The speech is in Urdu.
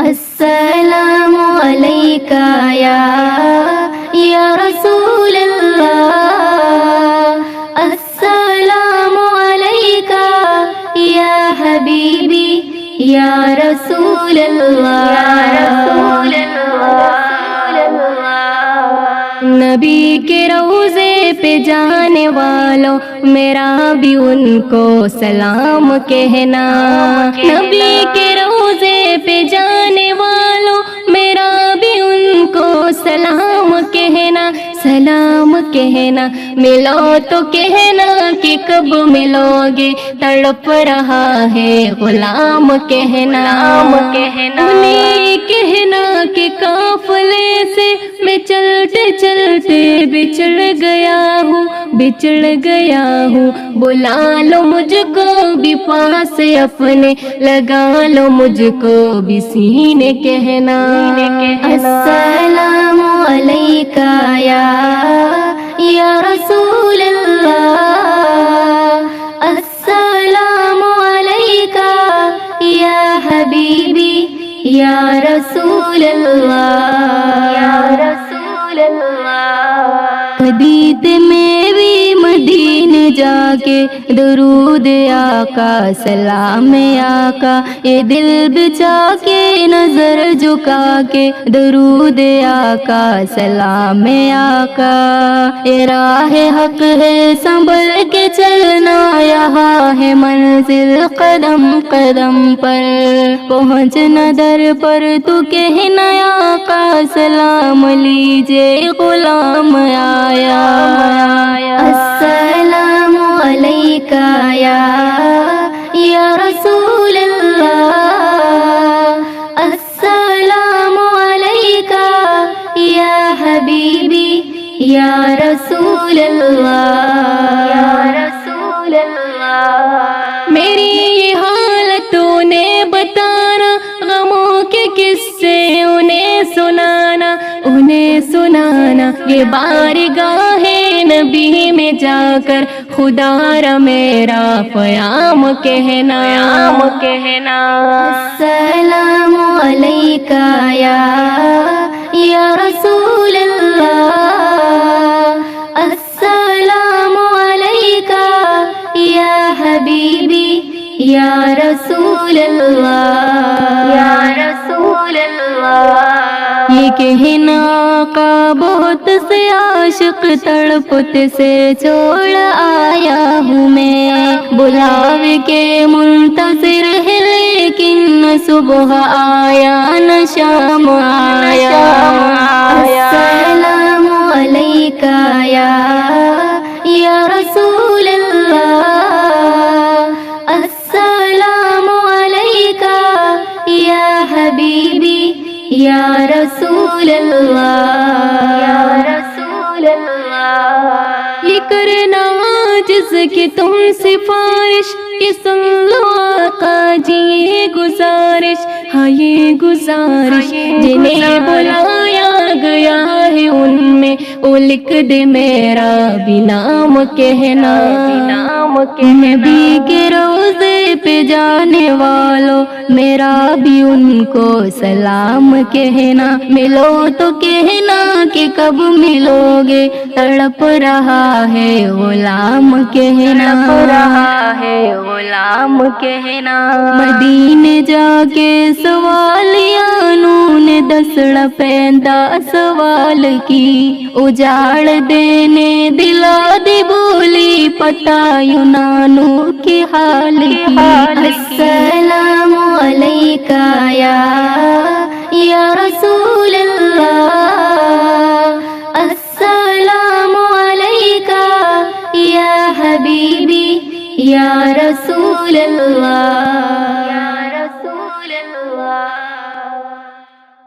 السلام علیکہ یا رسول اللہ، السلام علیکہ یا حبیبی یا رسول اللہ۔ نبی کے روضے پہ جانے والوں میرا بھی ان کو سلام کہنا، نبی کے روضے پہ جانے والوں میرا بھی ان کو سلام کہنا، سلام کہنا۔ ملو تو کہنا کہ کب ملو گے، تڑپ رہا ہے غلام کہنا، انہیں کہنا کہ قافلے سے میں چلتے چلتے بچڑ گیا ہوں، بلا لو مجھ کو بھی پاس اپنے، لگا لو مجھ کو بھی سینے کہنا۔ السلام علیکہ یا رسول اللہ، السلام علیکہ یا حبیبی یا رسول اللہ، یا رسول اللہ۔ حدیث میں بھی مدینے جا کے درود آقا، سلام آقا، یہ دل بچا کے نظر جھکا کے درود آقا، سلام آقا۔ یہ راہ حق ہے سنبھل کے چلنا، یہاں ہے منزل قدم قدم پر، پہنچنا در پر تو کہنا آقا، سلام لیجے غلام آیا۔ السلام علیکہ یا رسول اللہ، السلام علیکہ یا حبیبی یا رسول اللہ، یا رسول اللہ۔ میری یہ حالت انہیں بتانا، غموں کے قصے انہیں سنانا، یہ بارگاہ نبی میں جا کر خدا را میرا پیام کہنا۔ السلام علیکہ یا رسول اللہ، السلام علیکہ یا حبیبی یا رسول اللہ، یا رسول اللہ۔ یہ کہنا آقا بہت سے عاشق تڑپت سے چھوڑ آیا ہوں میں، بلاوے کے منتظر ہے لیکن نہ صبح آیا نہ شام آیا۔ السلام علیکہ یا رسول اللہ، السلام علیکہ یا حبیبی یا رسول اللہ، یا رسول اللہ۔ یہ کرنا جس کی تم سفارش، کہ سن لو آقا جی یہ گزارش، ہاں یہ گزارش، جنہیں بلایا گیا ہے ان میں وہ لکھ دے میرا بھی نام کہنا۔ نبی کے روضے پہ جانے والوں میرا بھی ان کو سلام کہنا، ملو تو کہنا کہ کب ملو گے، تڑپ رہا ہے غلام کہنا، مدینے جا کے سوالیانوں نے دسڑا پیندا سوال کی، اجاڑ دینے دلا دی بولی پتا یونانوں کی حال کی۔ السلام علیکہ یا رسول اللہ، السلام علیکہ یا حبیبی یا رسول اللہ۔